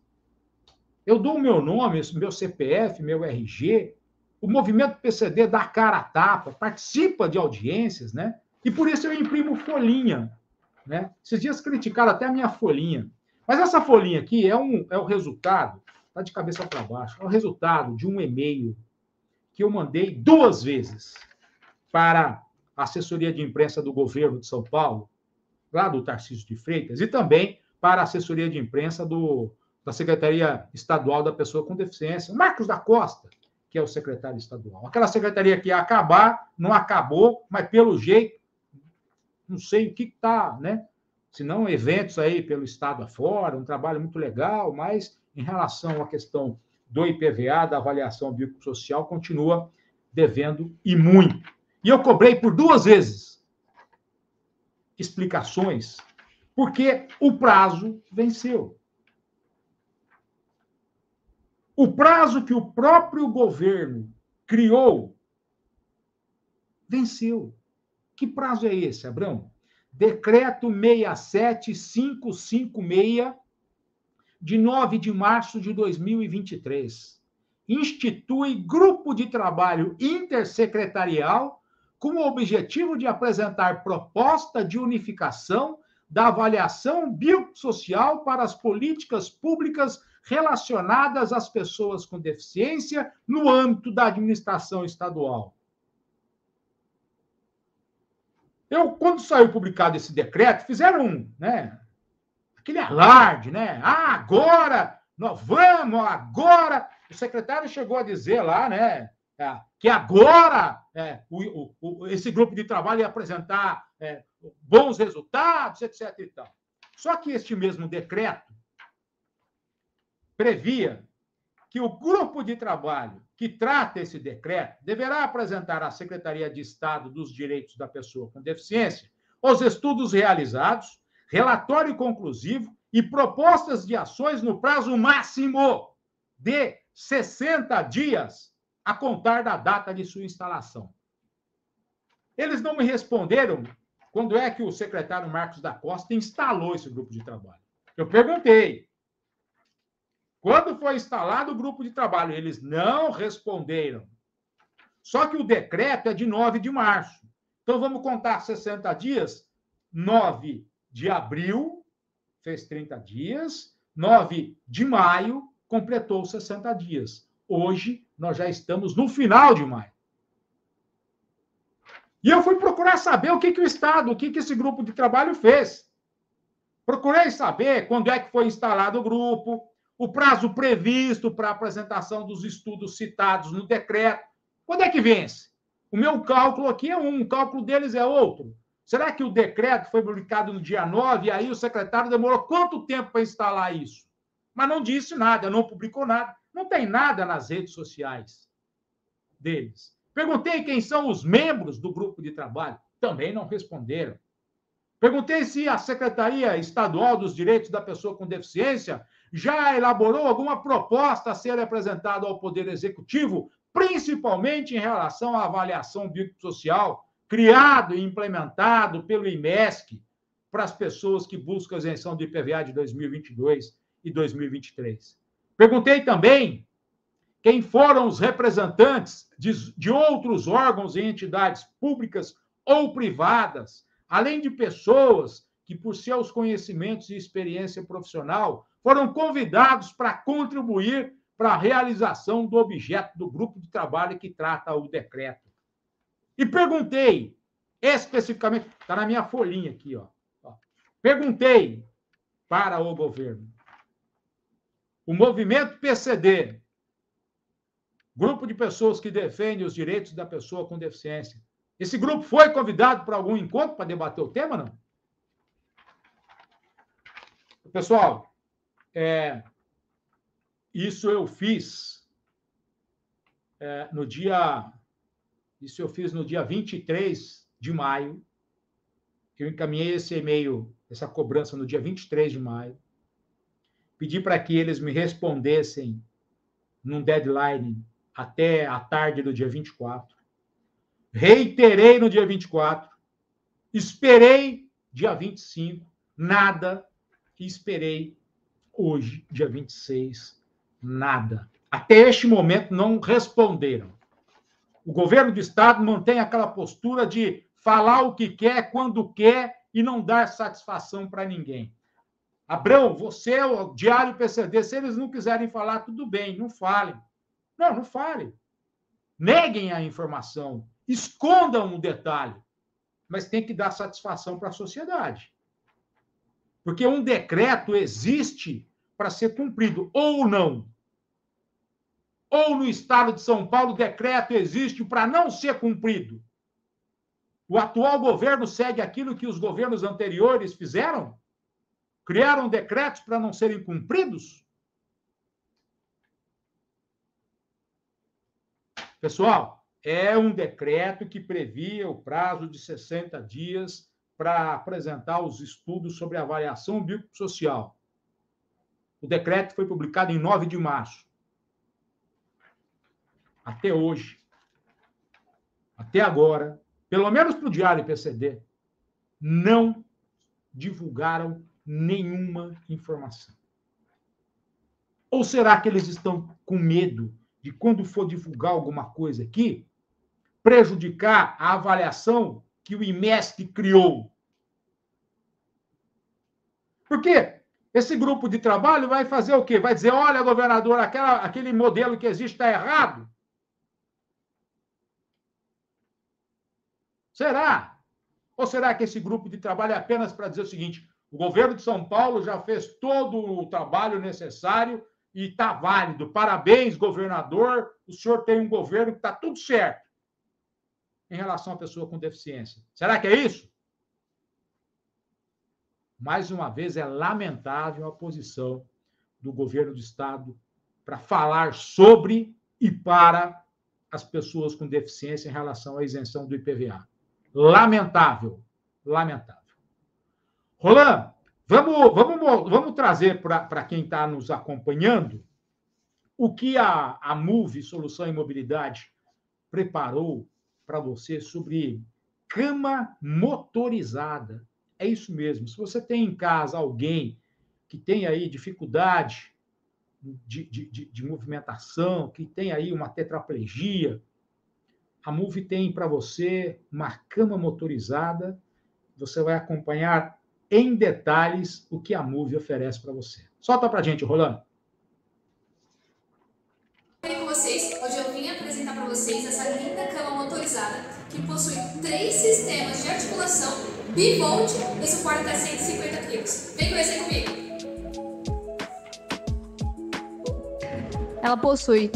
Eu dou o meu nome, meu CPF, meu RG, o movimento PCD dá a cara a tapa, participa de audiências, né? E por isso eu imprimo folhinha, né? Esses dias criticaram até a minha folhinha. Mas essa folhinha aqui é o resultado, está de cabeça para baixo, é o resultado de um e-mail que eu mandei 2 vezes para a assessoria de imprensa do governo de São Paulo, lá do Tarcísio de Freitas, e também para a assessoria de imprensa da Secretaria Estadual da Pessoa com Deficiência, o Marcos da Costa, que é o secretário estadual. Aquela secretaria que ia acabar, não acabou, mas pelo jeito, não sei o que está, né? Se não, eventos aí pelo estado afora, um trabalho muito legal, mas em relação à questão do IPVA, da avaliação biopsicossocial, continua devendo e muito. E eu cobrei por 2 vezes explicações, porque o prazo venceu. O prazo que o próprio governo criou venceu. Que prazo é esse, Abrão? Decreto 67556, de 9 de março de 2023. Institui grupo de trabalho intersecretarial com o objetivo de apresentar proposta de unificação da avaliação biopsicossocial para as políticas públicas relacionadas às pessoas com deficiência no âmbito da administração estadual. Quando saiu publicado esse decreto, fizeram aquele alarde, né? Agora, nós vamos, agora. O secretário chegou a dizer lá, né, que agora esse grupo de trabalho ia apresentar bons resultados, etc. e tal. Só que este mesmo decreto previa que o grupo de trabalho que trata esse decreto deverá apresentar à Secretaria de Estado dos Direitos da Pessoa com Deficiência os estudos realizados, relatório conclusivo e propostas de ações no prazo máximo de 60 dias a contar da data de sua instalação. Eles não me responderam quando é que o secretário Marcos da Costa instalou esse grupo de trabalho. Eu perguntei. Quando foi instalado o grupo de trabalho, eles não responderam. Só que o decreto é de 9 de março. Então, vamos contar 60 dias. 9 de abril, fez 30 dias. 9 de maio, completou 60 dias. Hoje, nós já estamos no final de maio. E eu fui procurar saber o que o Estado, o que esse grupo de trabalho fez. Procurei saber quando é que foi instalado o grupo, o prazo previsto para a apresentação dos estudos citados no decreto. Quando é que vence? O meu cálculo aqui é um, o cálculo deles é outro. Será que o decreto foi publicado no dia 9 e aí o secretário demorou quanto tempo para instalar isso? Mas não disse nada, não publicou nada. Não tem nada nas redes sociais deles. Perguntei quem são os membros do grupo de trabalho. Também não responderam. Perguntei se a Secretaria Estadual dos Direitos da Pessoa com Deficiência já elaborou alguma proposta a ser apresentada ao Poder Executivo, principalmente em relação à avaliação biopsicossocial, criado e implementado pelo IMESC para as pessoas que buscam a isenção do IPVA de 2022 e 2023. Perguntei também quem foram os representantes de outros órgãos e entidades públicas ou privadas, além de pessoas que, por seus conhecimentos e experiência profissional, foram convidados para contribuir para a realização do objeto do grupo de trabalho que trata o decreto. E perguntei, especificamente, está na minha folhinha aqui, ó. Perguntei para o governo. O movimento PCD, grupo de pessoas que defendem os direitos da pessoa com deficiência, esse grupo foi convidado para algum encontro para debater o tema, não? Pessoal, isso eu fiz no dia 23 de maio. Eu encaminhei esse e-mail, essa cobrança no dia 23 de maio. Pedi para que eles me respondessem num deadline até a tarde do dia 24. Reiterei no dia 24. Esperei dia 25, nada. E esperei hoje, dia 26, nada. Até este momento não responderam. O governo do Estado mantém aquela postura de falar o que quer, quando quer e não dar satisfação para ninguém. Abrão, você é o Diário PCD. Se eles não quiserem falar, tudo bem, não falem. Não falem. Neguem a informação. Escondam um detalhe. Mas tem que dar satisfação para a sociedade. Porque um decreto existe para ser cumprido, ou não. Ou no Estado de São Paulo, o decreto existe para não ser cumprido. O atual governo segue aquilo que os governos anteriores fizeram? Criaram decretos para não serem cumpridos? Pessoal, é um decreto que previa o prazo de 60 dias para apresentar os estudos sobre avaliação biopsicossocial. O decreto foi publicado em 9 de março. Até hoje, até agora, pelo menos para o Diário PCD, não divulgaram nenhuma informação. Ou será que eles estão com medo de, quando for divulgar alguma coisa aqui, prejudicar a avaliação que o IMESC criou? Porque esse grupo de trabalho vai fazer o quê? Vai dizer, olha, governador, aquele modelo que existe está errado. Será? Ou será que esse grupo de trabalho é apenas para dizer o seguinte, o governo de São Paulo já fez todo o trabalho necessário e está válido. Parabéns, governador, o senhor tem um governo que está tudo certo em relação à pessoa com deficiência. Será que é isso? Mais uma vez, é lamentável a posição do governo do Estado para falar sobre e para as pessoas com deficiência em relação à isenção do IPVA. Lamentável, lamentável. Roland, vamos trazer para quem está nos acompanhando o que a MUV, Solução em Mobilidade, preparou para você sobre cama motorizada. É isso mesmo. Se você tem em casa alguém que tem aí dificuldade de movimentação, que tem aí uma tetraplegia, a MUV tem para você uma cama motorizada. Você vai acompanhar em detalhes o que a MUV oferece para você. Solta para a gente, Roland. Com vocês, hoje eu vim apresentar para vocês essa linda cama motorizada que possui 3 sistemas de articulação bivolt e suporta até 150 kg. Vem conhecer comigo. Ela possui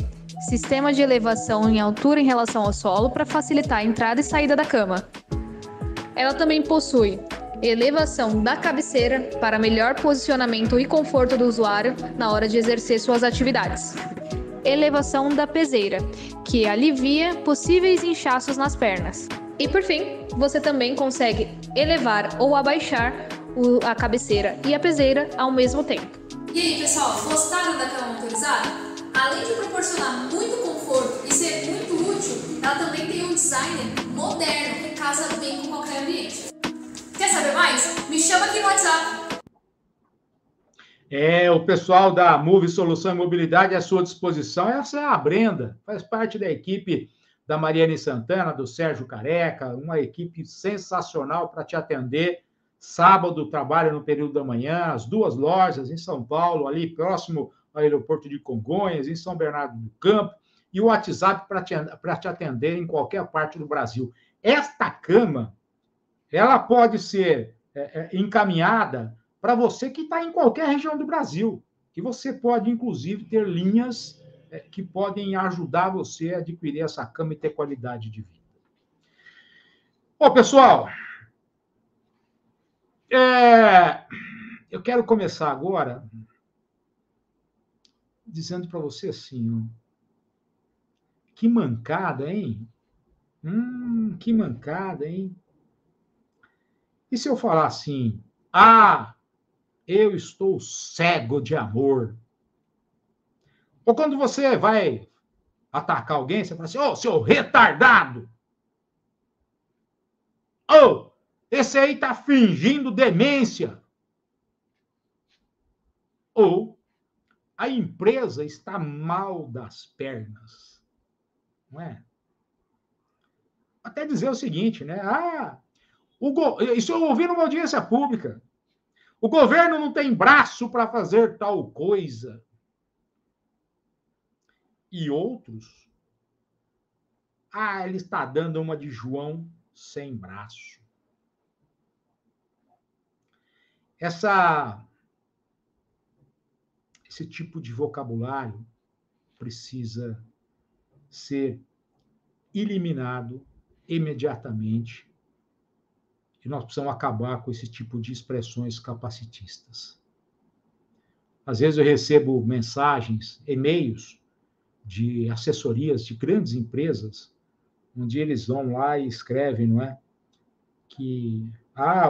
sistema de elevação em altura em relação ao solo para facilitar a entrada e saída da cama. Ela também possui elevação da cabeceira para melhor posicionamento e conforto do usuário na hora de exercer suas atividades. Elevação da peseira, que alivia possíveis inchaços nas pernas. E por fim, você também consegue elevar ou abaixar a cabeceira e a peseira ao mesmo tempo. E aí, pessoal, gostaram da cama motorizada? Além de proporcionar muito conforto e ser muito útil, ela também tem um design moderno que casa bem com qualquer ambiente. Quer saber mais? Me chama aqui no WhatsApp. O pessoal da Move Solução e Mobilidade à sua disposição. Essa é a Brenda, faz parte da equipe da Mariane Santana, do Sérgio Careca, uma equipe sensacional para te atender. Sábado, trabalha no período da manhã, as 2 lojas em São Paulo, ali próximo ao aeroporto de Congonhas, em São Bernardo do Campo, e o WhatsApp para te atender em qualquer parte do Brasil. Esta cama, ela pode ser encaminhada para você que está em qualquer região do Brasil, que você pode, inclusive, ter linhas que podem ajudar você a adquirir essa cama e ter qualidade de vida. Bom, pessoal, eu quero começar agora dizendo para você assim, ó, que mancada, hein? Que mancada, hein? E se eu falar assim, eu estou cego de amor? Ou quando você vai atacar alguém, você fala assim, ô, seu retardado! Ô, esse aí tá fingindo demência! Ou a empresa está mal das pernas, não é? Até dizer o seguinte, né? Isso eu ouvi numa audiência pública. O governo não tem braço para fazer tal coisa. E outros, ele está dando uma de João sem braço. Esse tipo de vocabulário precisa ser eliminado imediatamente. E nós precisamos acabar com esse tipo de expressões capacitistas. Às vezes eu recebo mensagens, e-mails de assessorias de grandes empresas, onde eles vão lá e escrevem, não é? Que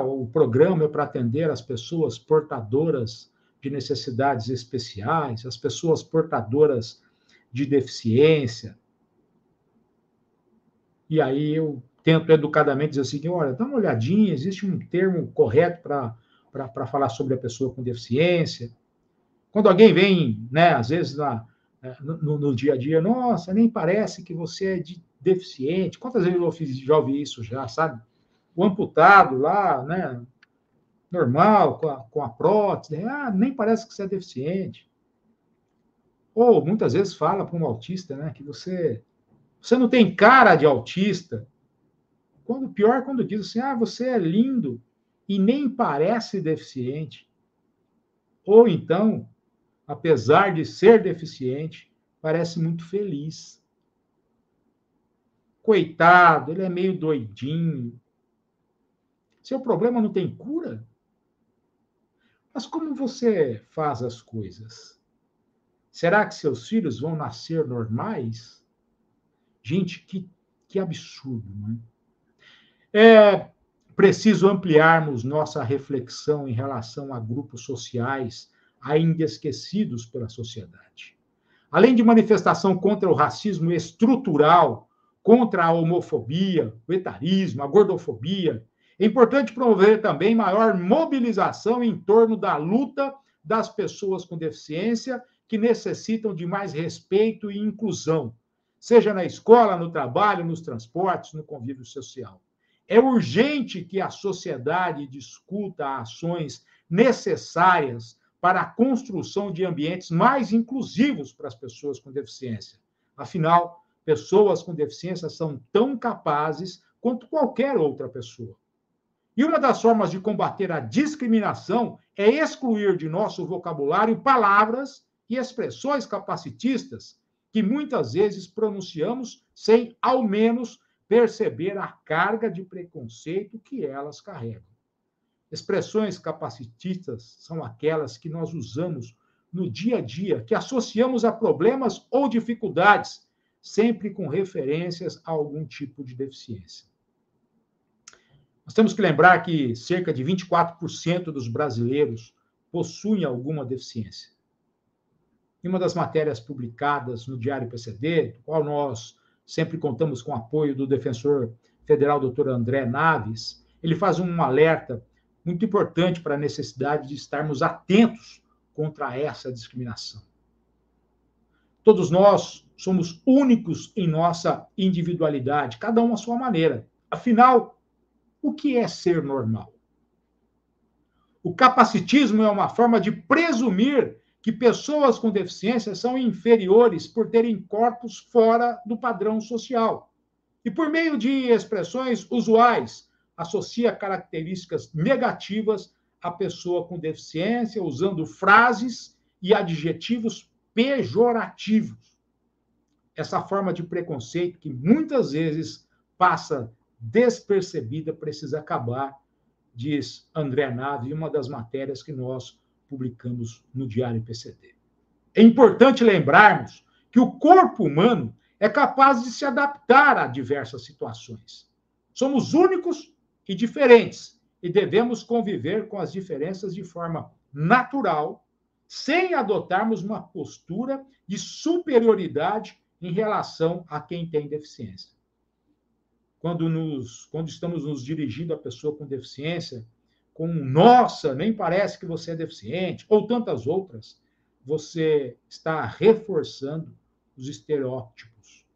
o programa é para atender as pessoas portadoras de necessidades especiais, as pessoas portadoras de deficiência. E aí eu tento educadamente dizer assim, olha, dá uma olhadinha, existe um termo correto para falar sobre a pessoa com deficiência. Quando alguém vem, né, às vezes no dia a dia, nossa, nem parece que você é deficiente. Quantas vezes eu já ouvi isso já, sabe? O amputado lá, né, normal, com a prótese, nem parece que você é deficiente. Ou muitas vezes fala para um autista, né, que você não tem cara de autista. Pior quando diz assim, você é lindo e nem parece deficiente. Ou então, apesar de ser deficiente, parece muito feliz. Coitado, ele é meio doidinho. Seu problema não tem cura? Mas como você faz as coisas? Será que seus filhos vão nascer normais? Gente, que absurdo, não é? É preciso ampliarmos nossa reflexão em relação a grupos sociais ainda esquecidos pela sociedade. Além de manifestação contra o racismo estrutural, contra a homofobia, o etarismo, a gordofobia, é importante promover também maior mobilização em torno da luta das pessoas com deficiência que necessitam de mais respeito e inclusão, seja na escola, no trabalho, nos transportes, no convívio social. É urgente que a sociedade discuta ações necessárias para a construção de ambientes mais inclusivos para as pessoas com deficiência. Afinal, pessoas com deficiência são tão capazes quanto qualquer outra pessoa. E uma das formas de combater a discriminação é excluir de nosso vocabulário palavras e expressões capacitistas que muitas vezes pronunciamos sem, ao menos, perceber a carga de preconceito que elas carregam. Expressões capacitistas são aquelas que nós usamos no dia a dia, que associamos a problemas ou dificuldades, sempre com referências a algum tipo de deficiência. Nós temos que lembrar que cerca de 24% dos brasileiros possuem alguma deficiência. Em uma das matérias publicadas no Diário PCD, do qual nós sempre contamos com o apoio do defensor federal, doutor André Naves, ele faz um alerta muito importante para a necessidade de estarmos atentos contra essa discriminação. Todos nós somos únicos em nossa individualidade, cada um à sua maneira. Afinal, o que é ser normal? O capacitismo é uma forma de presumir que pessoas com deficiência são inferiores por terem corpos fora do padrão social. E por meio de expressões usuais, associa características negativas à pessoa com deficiência, usando frases e adjetivos pejorativos. Essa forma de preconceito, que muitas vezes passa despercebida, precisa acabar, diz André Nave, em uma das matérias que nós publicamos no Diário PCD. É importante lembrarmos que o corpo humano é capaz de se adaptar a diversas situações. Somos únicos e diferentes e devemos conviver com as diferenças de forma natural, sem adotarmos uma postura de superioridade em relação a quem tem deficiência. Quando estamos nos dirigindo à pessoa com deficiência, com nossa, nem parece que você é deficiente, ou tantas outras, você está reforçando os estereótipos.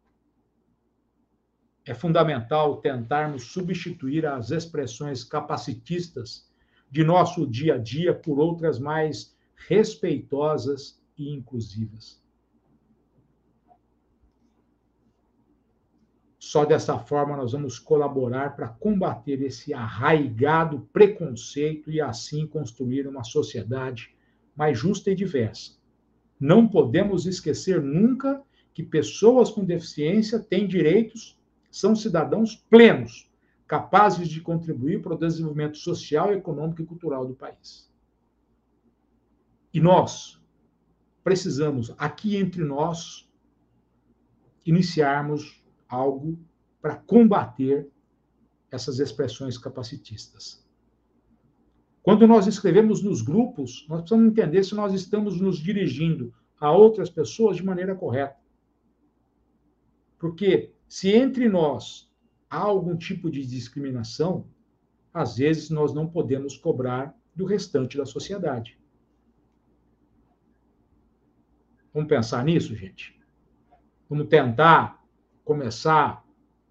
É fundamental tentarmos substituir as expressões capacitistas de nosso dia a dia por outras mais respeitosas e inclusivas. Só dessa forma nós vamos colaborar para combater esse arraigado preconceito e assim construir uma sociedade mais justa e diversa. Não podemos esquecer nunca que pessoas com deficiência têm direitos, são cidadãos plenos, capazes de contribuir para o desenvolvimento social, econômico e cultural do país. E nós precisamos, aqui entre nós, iniciarmos algo para combater essas expressões capacitistas. Quando nós escrevemos nos grupos, nós precisamos entender se nós estamos nos dirigindo a outras pessoas de maneira correta. Porque se entre nós há algum tipo de discriminação, às vezes nós não podemos cobrar do restante da sociedade. Vamos pensar nisso, gente? Vamos tentar começar a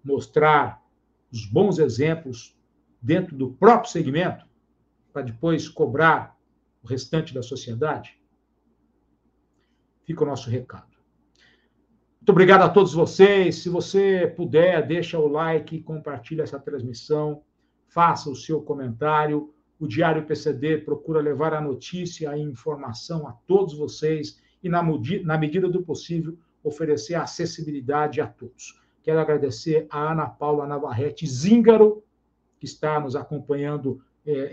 mostrar os bons exemplos dentro do próprio segmento, para depois cobrar o restante da sociedade? Fica o nosso recado. Muito obrigado a todos vocês. Se você puder, deixa o like, compartilha essa transmissão, faça o seu comentário. O Diário PCD procura levar a notícia, a informação a todos vocês e, na medida do possível, oferecer acessibilidade a todos. Quero agradecer a Ana Paula Navarrete Zíngaro, que está nos acompanhando,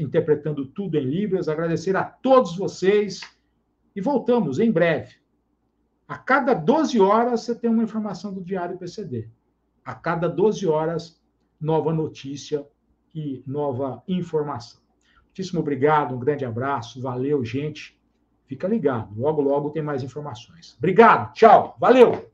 interpretando tudo em Libras. Agradecer a todos vocês e voltamos em breve. A cada 12 horas você tem uma informação do Diário PCD. A cada 12 horas, nova notícia e nova informação. Muitíssimo obrigado, um grande abraço, valeu, gente. Fica ligado, logo, logo tem mais informações. Obrigado, tchau, valeu!